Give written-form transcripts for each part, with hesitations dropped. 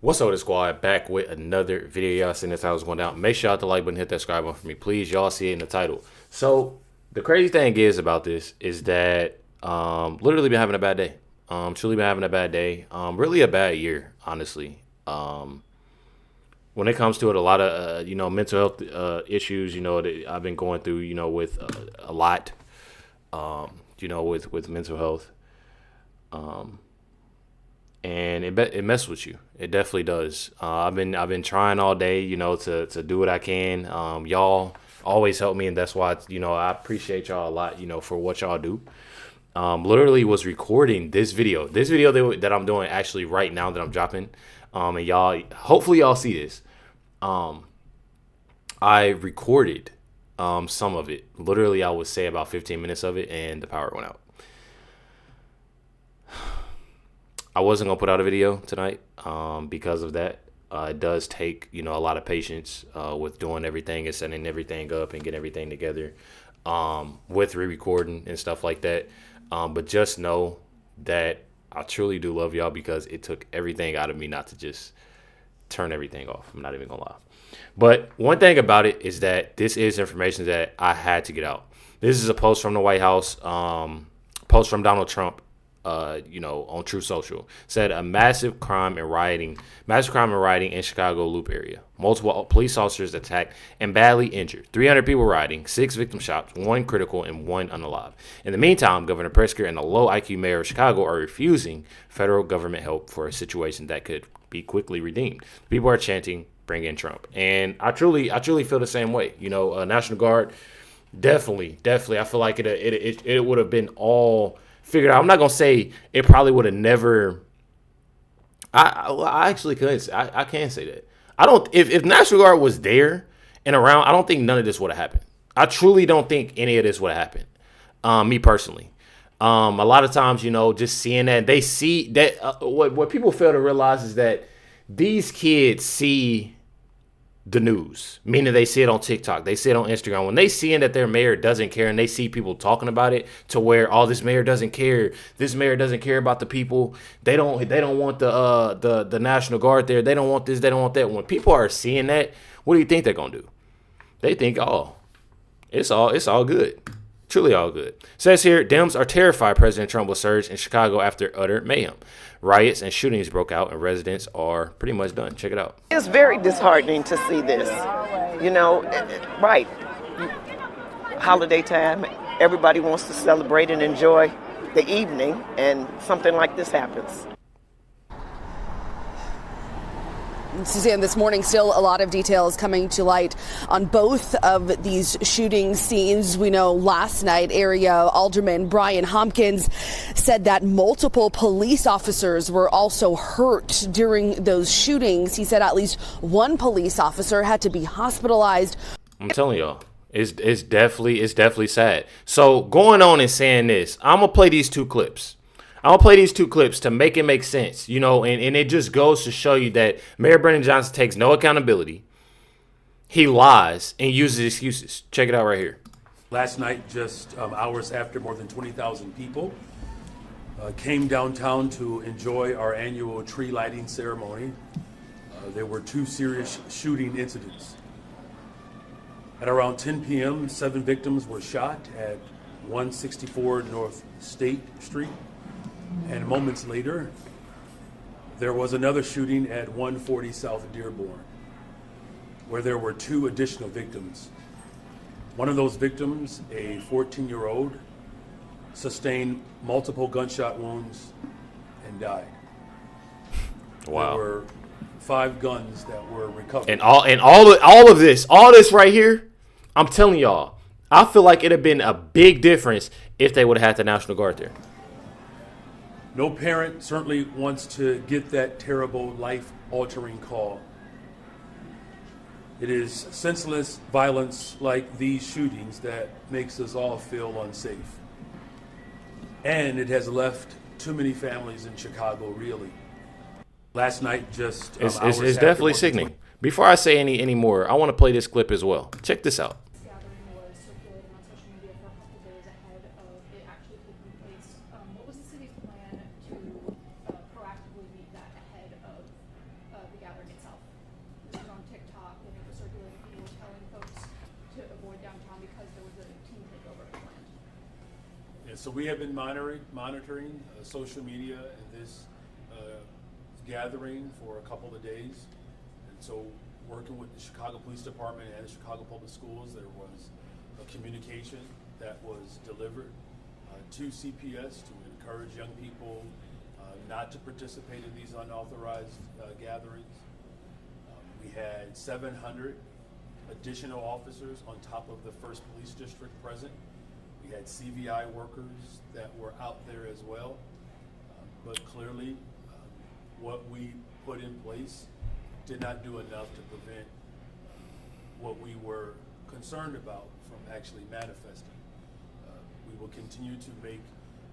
What's up, the squad? Back with another video. Y'all seen this how it's going down. Make sure y'all hit the like button, hit that subscribe button for me, please. Y'all see it in the title. So the crazy thing is about this is that literally been having a bad day. Truly been having a bad day. Really a bad year, honestly. When it comes to it, a lot of mental health issues. That I've been going through. With a lot. With mental health. And it messes with you. It definitely does. I've been trying all day, to do what I can. Y'all always help me, and that's why I appreciate y'all a lot, for what y'all do. Literally was recording this video that I'm doing actually right now that I'm dropping. And y'all, hopefully y'all see this. I recorded some of it. Literally, I would say about 15 minutes of it, and the power went out. I wasn't gonna put out a video tonight because of that. It does take a lot of patience with doing everything and setting everything up and getting everything together with re-recording and stuff like that. But just know that I truly do love y'all because it took everything out of me not to just turn everything off. I'm not even gonna lie. But one thing about it is that this is information that I had to get out. This is a post from the White House, post from Donald Trump. On True Social, said a massive crime and rioting in Chicago Loop area. Multiple police officers attacked and badly injured. 300 people rioting, 6 victims shot, 1 critical and 1 unalive. In the meantime, Governor Pritzker and the low IQ mayor of Chicago are refusing federal government help for a situation that could be quickly redeemed. People are chanting, "Bring in Trump," and I truly feel the same way. National Guard, definitely. I feel like it would have been all figured out. I'm not gonna say it probably would have never. I actually could. I can say that. I don't. If National Guard was there and around, I don't think none of this would have happened. I truly don't think any of this would have happened. Me personally, a lot of times, just seeing that they see that what people fail to realize is that these kids see the news, meaning they see it on TikTok, they see it on Instagram. When they seeing that their mayor doesn't care and they see people talking about it to where, oh, this mayor doesn't care about the people. They don't want the National Guard there. They don't want this, they don't want that. When people are seeing that, what do you think they're gonna do? They think, oh, it's all good. Truly all good. Says here, Dems are terrified President Trump will surge in Chicago after utter mayhem. Riots and shootings broke out and residents are pretty much done. Check it out. It's very disheartening to see this. Right. Holiday time, everybody wants to celebrate and enjoy the evening, and something like this happens. Suzanne, this morning, still a lot of details coming to light on both of these shooting scenes. We know last night, area Alderman Brian Hopkins said that multiple police officers were also hurt during those shootings. He said at least one police officer had to be hospitalized. I'm telling y'all, it's definitely sad. So going on and saying this, I'm going to play these two clips. I'll play these two clips to make it make sense, and it just goes to show you that Mayor Brandon Johnson takes no accountability. He lies and uses excuses. Check it out right here. Last night, just hours after, more than 20,000 people came downtown to enjoy our annual tree lighting ceremony. There were 2 serious shooting incidents. At around 10 p.m., 7 victims were shot at 164 North State Street. And moments later, there was another shooting at 140 South Dearborn, where there were 2 additional victims. One of those victims, a 14-year-old, sustained multiple gunshot wounds and died. Wow. There were 5 guns that were recovered. And all of this right here, I'm telling y'all, I feel like it'd have been a big difference if they would have had the National Guard there. No parent certainly wants to get that terrible, life-altering call. It is senseless violence like these shootings that makes us all feel unsafe. And it has left too many families in Chicago reeling. Last night, just it's definitely sickening. Before I say any more, I want to play this clip as well. Check this out. What was the city's plan to proactively meet that ahead of the And so we have been monitoring social media and this gathering for a couple of days. And so working with the Chicago Police Department and the Chicago Public Schools, there was a communication that was delivered to CPS to encourage young people not to participate in these unauthorized gatherings. We had 700 additional officers on top of the 1st Police District present. We had CVI workers that were out there as well. But clearly, what we put in place did not do enough to prevent what we were concerned about from actually manifesting. We will continue to make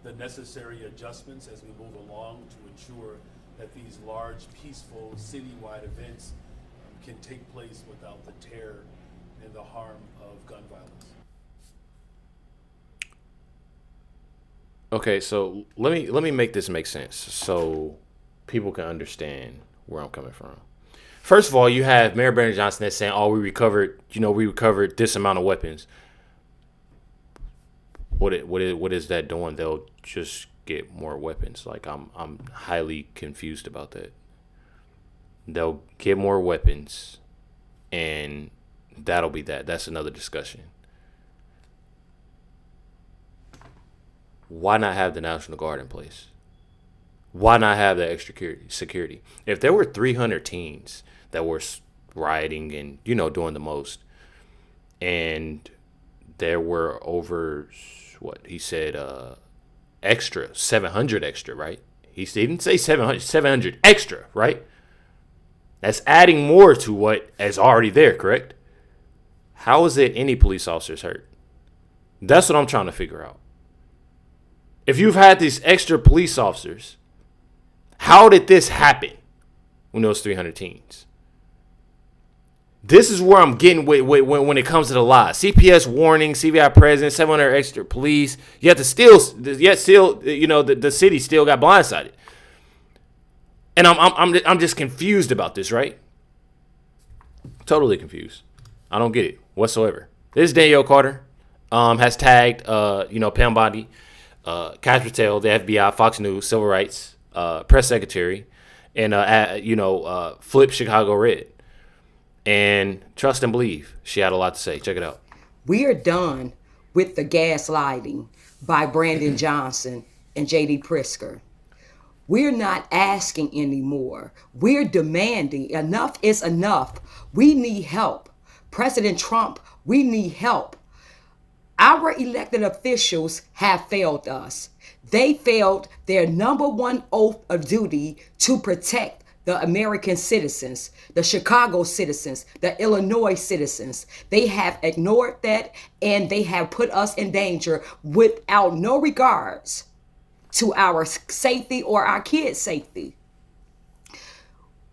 the necessary adjustments as we move along to ensure that these large, peaceful, citywide events can take place without the terror and the harm of gun violence. Okay, so let me make this make sense so people can understand where I'm coming from. First of all, you have Mayor Brandon Johnson that's saying, "Oh, we recovered this amount of weapons." What is that doing? They'll just get more weapons. Like I'm highly confused about that. They'll get more weapons, and that'll be that. That's another discussion. Why not have the National Guard in place? Why not have the extra security? If there were 300 teens that were rioting and, doing the most, and there were over, he said, 700 extra, right? He didn't say 700 extra, right? That's adding more to what is already there, correct? How is it any police officers hurt? That's what I'm trying to figure out. If you've had these extra police officers, how did this happen when those 300 teens? This is where I'm getting when it comes to the lies. CPS warning, CVI present, 700 extra police. Yet the city still got blindsided. And I'm just confused about this, right? Totally confused. I don't get it whatsoever. This is Danielle Carter. Has tagged Pam Bondi, Cash Patel, the FBI, Fox News, Civil Rights, Press Secretary, and Flip Chicago Red. And trust and believe, she had a lot to say. Check it out. We are done with the gaslighting by Brandon Johnson and J.D. Pritzker. We're not asking anymore. We're demanding. Enough is enough. We need help. President Trump, we need help. Our elected officials have failed us. They failed their number one oath of duty to protect the American citizens, the Chicago citizens, the Illinois citizens. They have ignored that, and they have put us in danger without no regards to our safety or our kids' safety.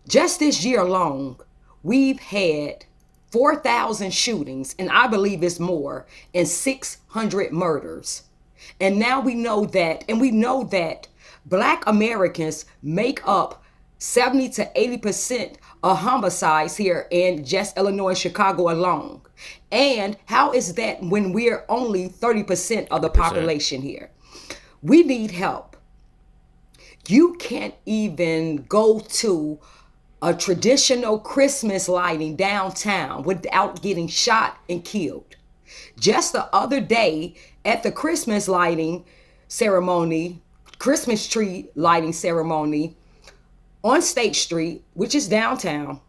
Just this year alone, we've had 4,000 shootings, and I believe it's more, and 600 murders. And now we know that Black Americans make up 70 to 80% of homicides here in just Illinois and Chicago alone. And how is that when we're only 30% of the population here? We need help. You can't even go to a traditional Christmas lighting downtown without getting shot and killed. Just the other day at the Christmas lighting ceremony, Christmas tree lighting ceremony on State Street, which is downtown,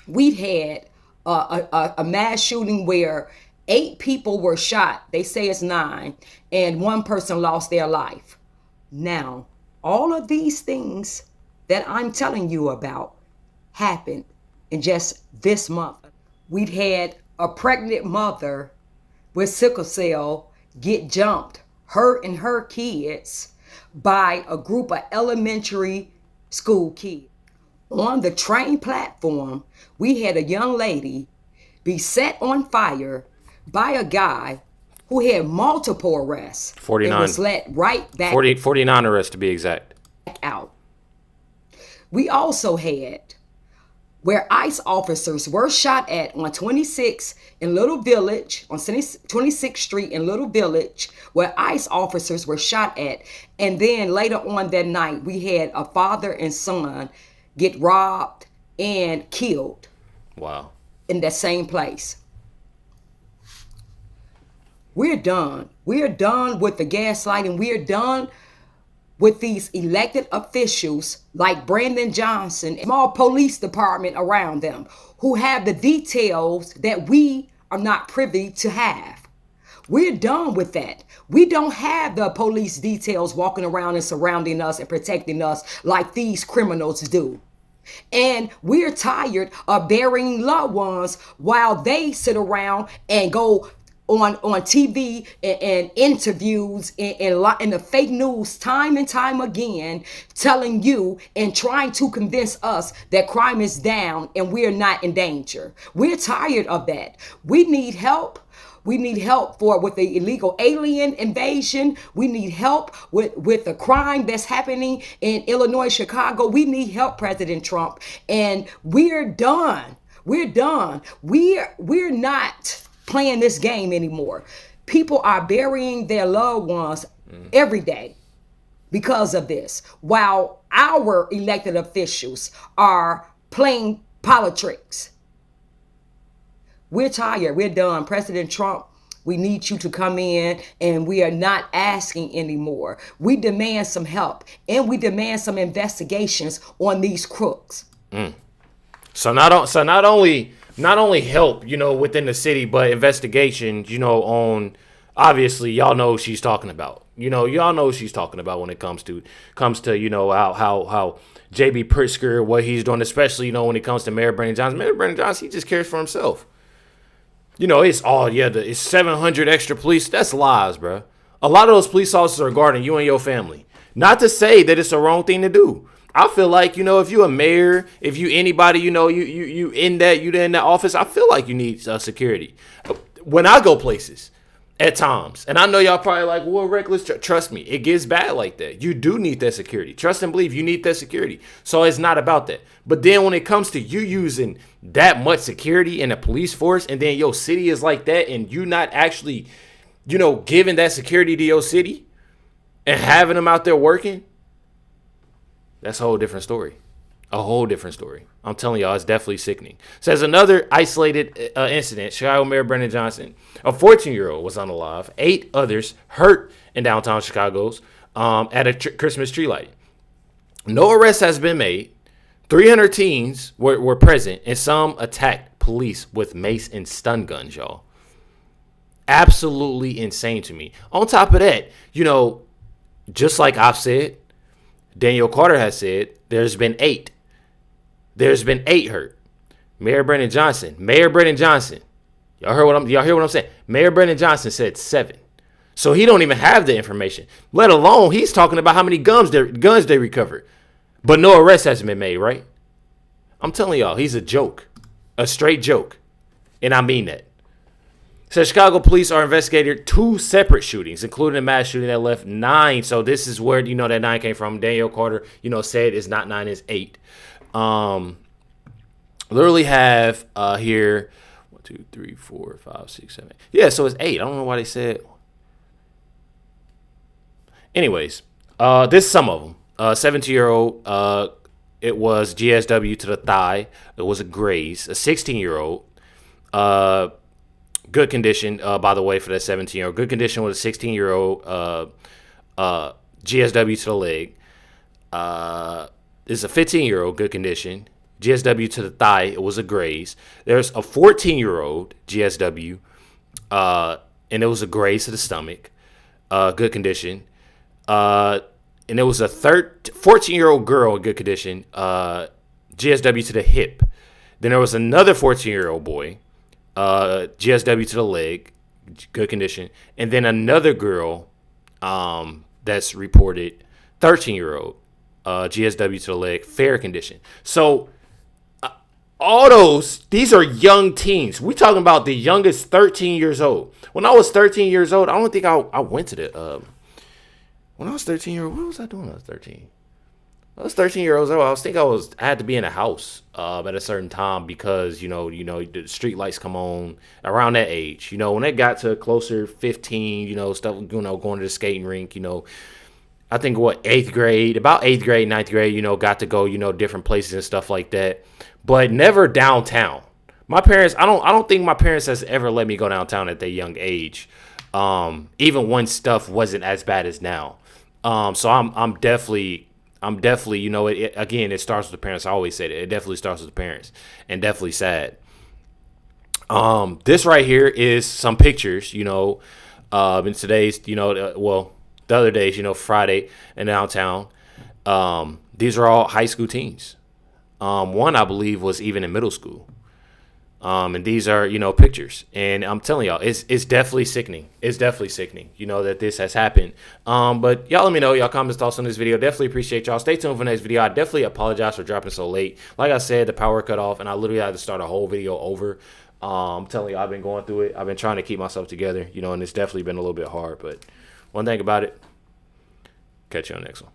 we had a mass shooting where 8 people were shot. They say it's 9, and 1 person lost their life. Now, all of these things that I'm telling you about happened in just this month. We'd had a pregnant mother with sickle cell get jumped, her and her kids, by a group of elementary school kids. On the train platform, we had a young lady be set on fire by a guy who had multiple arrests. 49. And was let right back 49 arrests to be exact. out. We also had where ICE officers were shot at on 26 in Little Village, on 26th Street in Little Village, where ICE officers were shot at. And then later on that night, we had a father and son get robbed and killed. Wow. In that same place. We're done. We're done with the gaslighting. We're done with these elected officials like Brandon Johnson, small police department around them, who have the details that we are not privy to have. We're done with that. We don't have the police details walking around and surrounding us and protecting us like these criminals do. And we're tired of burying loved ones while they sit around and go on TV and interviews and the fake news time and time again, telling you and trying to convince us that crime is down and we're not in danger. We're tired of that. We need help. We need help with the illegal alien invasion. We need help with the crime that's happening in Illinois, Chicago. We need help, President Trump. And we're done. We're done. We're not playing this game anymore. People are burying their loved ones every day because of this, while our elected officials are playing politics. We're tired. We're done. President Trump, we need you to come in, and we are not asking anymore. We demand some help, and we demand some investigations on these crooks. So not only help, within the city, but investigations, on, obviously y'all know what she's talking about. Y'all know what she's talking about when it comes to how JB Pritzker, what he's doing, especially, when it comes to Mayor Brandon Johnson. Mayor Brandon Johnson, he just cares for himself. It's 700 extra police. That's lies, bro. A lot of those police officers are guarding you and your family. Not to say that it's the wrong thing to do. I feel like, if you're a mayor, if you anybody, you in that office, I feel like you need security. When I go places at times, and I know y'all probably like, well, Reckless, trust me, it gets bad like that. You do need that security. Trust and believe, you need that security. So it's not about that. But then when it comes to you using that much security in a police force, and then your city is like that, and you not actually, giving that security to your city and having them out there working, that's a whole different story. A whole different story. I'm telling y'all, it's definitely sickening. Says another isolated incident, Chicago Mayor Brandon Johnson, a 14-year-old was unalive. 8 others hurt in downtown Chicago's at a Christmas tree light. No arrest has been made. 300 teens were present, and some attacked police with mace and stun guns, y'all. Absolutely insane to me. On top of that, just like I've said, Daniel Carter has said, there's been 8. There's been 8 hurt. Mayor Brandon Johnson. Y'all hear what I'm saying? Mayor Brandon Johnson said 7. So he don't even have the information. Let alone he's talking about how many guns they recovered. But no arrest hasn't been made, right? I'm telling y'all, he's a joke. A straight joke. And I mean that. So Chicago police are investigating 2 separate shootings, including a mass shooting that left 9. So this is where, that 9 came from. Daniel Carter, said it's not 9, it's 8. Literally have here 1, 2, 3, 4, 5, 6, 7. Yeah, so it's 8. I don't know why they said. Anyways, this is some of them. 17-year-old, it was GSW to the thigh. It was a graze. A 16-year-old, good condition, by the way, for that 17-year-old. Good condition with a 16-year-old GSW to the leg. This is a 15-year-old, good condition. GSW to the thigh. It was a graze. There's a 14-year-old GSW, and it was a graze to the stomach. Good condition. And it was a 14-year-old girl in good condition, GSW to the hip. Then there was another 14-year-old boy, GSW to the leg, good condition. And then another girl that's reported, 13-year-old, GSW to the leg, fair condition. So all these are young teens. We're talking about the youngest 13 years old. When I was 13 years old, I don't think I went to the... when I was 13 years old, what was I doing when I was 13? I was 13 years old. I had to be in a house at a certain time because the street lights come on around that age. When it got to closer 15, stuff, going to the skating rink. I think about eighth grade, ninth grade. Got to go, different places and stuff like that, but never downtown. My parents, I don't think my parents has ever let me go downtown at that young age, even when stuff wasn't as bad as now. So I'm definitely, again, it starts with the parents. I always say that it definitely starts with the parents, and definitely sad. This right here is some pictures, in today's, the other days, Friday in downtown. These are all high school teens. One, I believe, was even in middle school. And these are, pictures. And I'm telling y'all, it's definitely sickening. It's definitely sickening, that this has happened. But y'all let me know y'all comments, thoughts on this video. Definitely appreciate y'all. Stay tuned for the next video. I definitely apologize for dropping so late. Like I said, the power cut off, and I literally had to start a whole video over. I'm telling you, I've been going through it. I've been trying to keep myself together, and it's definitely been a little bit hard. But one thing about it, catch you on the next one.